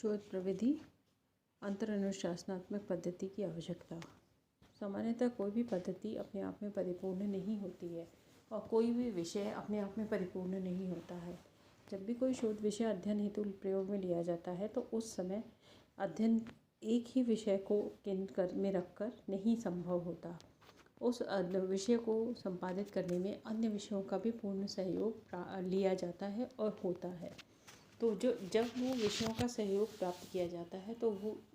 शोध प्रविधि अंतर अनुशासनात्मक पद्धति की आवश्यकता। सामान्यतः कोई भी पद्धति अपने आप में परिपूर्ण नहीं होती है और कोई भी विषय अपने आप में परिपूर्ण नहीं होता है। जब भी कोई शोध विषय अध्ययन हेतु प्रयोग में लिया जाता है तो उस समय अध्ययन एक ही विषय को केंद्र में रखकर नहीं संभव होता। उस विषय को संपादित करने में अन्य विषयों का भी पूर्ण सहयोग लिया जाता है और होता है। तो जब वो विषयों का सहयोग प्राप्त किया जाता है तो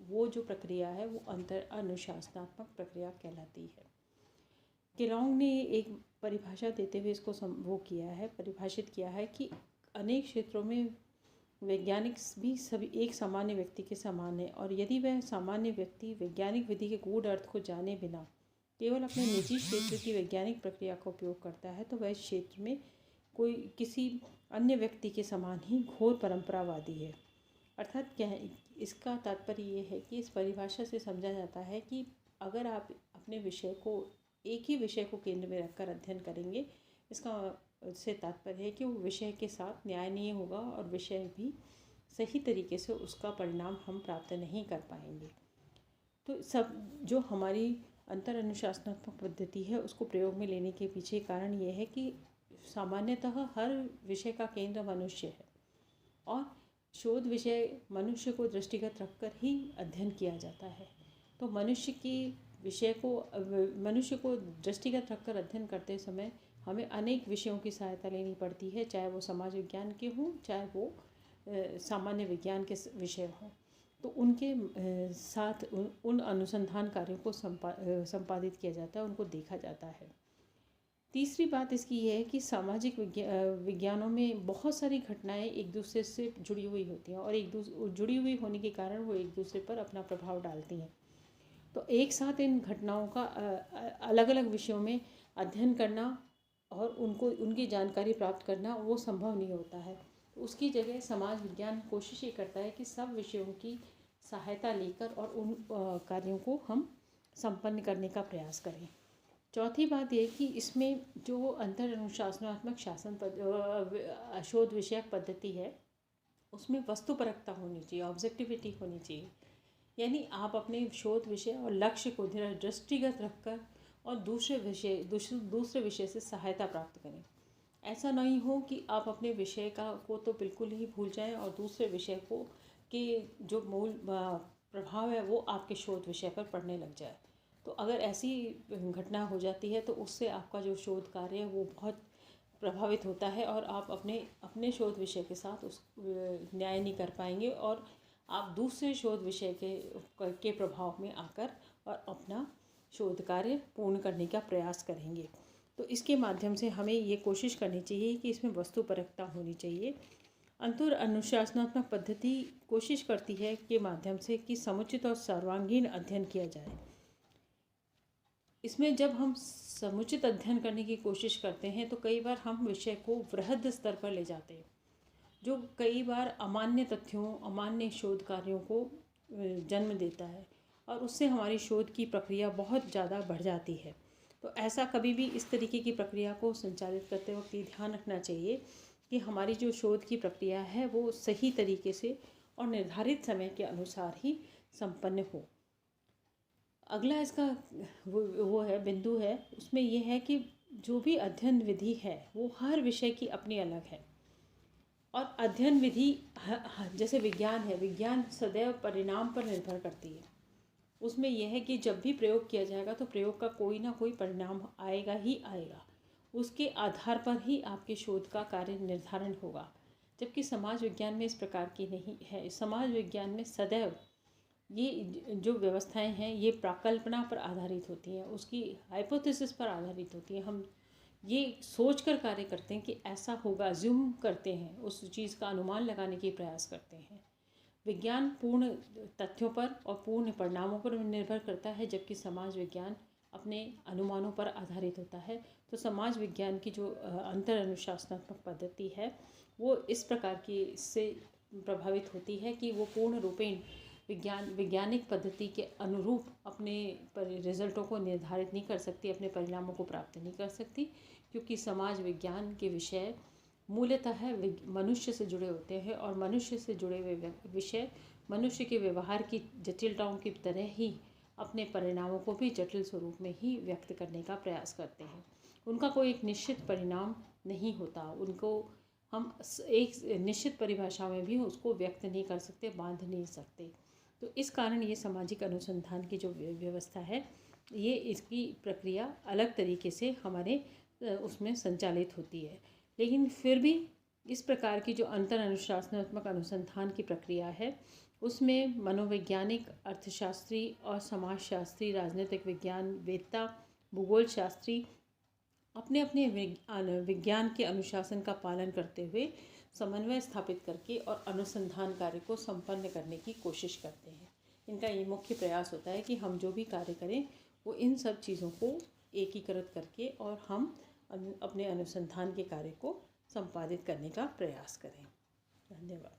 वो जो प्रक्रिया है वो अंतर अनुशासनात्मक प्रक्रिया कहलाती है। केलॉन्ग ने एक परिभाषा देते हुए इसको परिभाषित किया है कि अनेक क्षेत्रों में वैज्ञानिक भी सभी एक सामान्य व्यक्ति के समान है, और यदि वह सामान्य व्यक्ति वैज्ञानिक विधि के गूढ़ अर्थ को जाने बिना केवल अपने निजी क्षेत्र की वैज्ञानिक प्रक्रिया का उपयोग करता है तो वह इस क्षेत्र में कोई किसी अन्य व्यक्ति के समान ही घोर परंपरावादी है। अर्थात क्या है, इसका तात्पर्य ये है कि इस परिभाषा से समझा जाता है कि अगर आप अपने विषय को एक ही विषय को केंद्र में रखकर अध्ययन करेंगे, इसका से तात्पर्य है कि वो विषय के साथ न्याय नहीं होगा और विषय भी सही तरीके से उसका परिणाम हम प्राप्त नहीं कर पाएंगे। तो सब जो हमारी अंतर अनुशासनात्मक पद्धति है उसको प्रयोग में लेने के पीछे कारण ये है कि सामान्यतः हर विषय का केंद्र मनुष्य है और शोध विषय मनुष्य को दृष्टिगत रखकर ही अध्ययन किया जाता है। तो मनुष्य को दृष्टिगत रखकर अध्ययन करते समय हमें अनेक विषयों की सहायता लेनी पड़ती है, चाहे वो समाज विज्ञान के हों चाहे वो सामान्य विज्ञान के विषय हों। तो उनके साथ उन अनुसंधान कार्यों को संपादित किया जाता है, उनको देखा जाता है। तीसरी बात इसकी यह है कि सामाजिक विज्ञानों में बहुत सारी घटनाएं एक दूसरे से जुड़ी हुई होती हैं और जुड़ी हुई होने के कारण वो एक दूसरे पर अपना प्रभाव डालती हैं। तो एक साथ इन घटनाओं का अलग अलग विषयों में अध्ययन करना और उनकी जानकारी प्राप्त करना वो संभव नहीं होता है। उसकी जगह समाज विज्ञान कोशिश ये करता है कि सब विषयों की सहायता लेकर और उन कार्यों को हम संपन्न करने का प्रयास करें। चौथी बात यह कि इसमें जो अंतर अनुशासनात्मक शोध विषयक पद्धति है उसमें वस्तुपरकता होनी चाहिए, ऑब्जेक्टिविटी होनी चाहिए। यानी आप अपने शोध विषय और लक्ष्य को दृष्टिगत रखकर और दूसरे विषय से सहायता प्राप्त करें। ऐसा नहीं हो कि आप अपने विषय को तो बिल्कुल ही भूल जाएं और दूसरे विषय को के जो मूल प्रभाव है वो आपके शोध विषय पर पड़ने लग जाए। तो अगर ऐसी घटना हो जाती है तो उससे आपका जो शोध कार्य है वो बहुत प्रभावित होता है और आप अपने शोध विषय के साथ उस न्याय नहीं कर पाएंगे और आप दूसरे शोध विषय के प्रभाव में आकर और अपना शोध कार्य पूर्ण करने का प्रयास करेंगे। तो इसके माध्यम से हमें ये कोशिश करनी चाहिए कि इसमें वस्तुपरकता होनी चाहिए। अंतर अनुशासनात्मक पद्धति कोशिश करती है के माध्यम से कि समुचित और सर्वांगीण अध्ययन किया जाए। इसमें जब हम समुचित अध्ययन करने की कोशिश करते हैं तो कई बार हम विषय को वृहद स्तर पर ले जाते हैं, जो कई बार अमान्य तथ्यों अमान्य शोध कार्यों को जन्म देता है और उससे हमारी शोध की प्रक्रिया बहुत ज़्यादा बढ़ जाती है। तो ऐसा कभी भी इस तरीके की प्रक्रिया को संचालित करते वक्त ये ध्यान रखना चाहिए कि हमारी जो शोध की प्रक्रिया है वो सही तरीके से और निर्धारित समय के अनुसार ही संपन्न हो। अगला इसका वो है बिंदु है, उसमें यह है कि जो भी अध्ययन विधि है वो हर विषय की अपनी अलग है और अध्ययन विधि जैसे विज्ञान है, विज्ञान सदैव परिणाम पर निर्भर करती है। उसमें यह है कि जब भी प्रयोग किया जाएगा तो प्रयोग का कोई ना कोई परिणाम आएगा ही आएगा, उसके आधार पर ही आपके शोध का कार्य निर्धारण होगा। जबकि समाज विज्ञान में इस प्रकार की नहीं है। समाज विज्ञान में सदैव ये जो व्यवस्थाएं हैं ये प्राकल्पना पर आधारित होती हैं, उसकी हाइपोथेसिस पर आधारित होती हैं। हम ये सोचकर कार्य करते हैं कि ऐसा होगा, अज्यूम करते हैं, उस चीज़ का अनुमान लगाने की प्रयास करते हैं। विज्ञान पूर्ण तथ्यों पर और पूर्ण परिणामों पर निर्भर करता है, जबकि समाज विज्ञान अपने अनुमानों पर आधारित होता है। तो समाज विज्ञान की जो अंतर अनुशासनात्मक पद्धति है वो इस प्रकार की से प्रभावित होती है कि वो पूर्ण रूपेण वैज्ञानिक पद्धति के अनुरूप अपने रिजल्टों को निर्धारित नहीं कर सकती, अपने परिणामों को प्राप्त नहीं कर सकती, क्योंकि समाज विज्ञान के विषय मूलतः मनुष्य से जुड़े होते हैं और मनुष्य से जुड़े हुए विषय मनुष्य के व्यवहार की जटिलताओं की तरह ही अपने परिणामों को भी जटिल स्वरूप में ही व्यक्त करने का प्रयास करते हैं। उनका कोई एक निश्चित परिणाम नहीं होता, उनको हम एक निश्चित परिभाषा में भी उसको व्यक्त नहीं कर सकते, बांध नहीं सकते। तो इस कारण ये सामाजिक अनुसंधान की जो व्यवस्था है, ये इसकी प्रक्रिया अलग तरीके से हमारे उसमें संचालित होती है। लेकिन फिर भी इस प्रकार की जो अंतर अनुशासनात्मक अनुसंधान की प्रक्रिया है, उसमें मनोवैज्ञानिक, अर्थशास्त्री और समाजशास्त्री, राजनीतिक विज्ञान वेत्ता, भूगोल शास्त्री अपने अपने विज्ञान के अनुशासन का पालन करते हुए समन्वय स्थापित करके और अनुसंधान कार्य को संपन्न करने की कोशिश करते हैं। इनका ये मुख्य प्रयास होता है कि हम जो भी कार्य करें वो इन सब चीज़ों को एकीकृत करके और हम अपने अनुसंधान के कार्य को संपादित करने का प्रयास करें। धन्यवाद।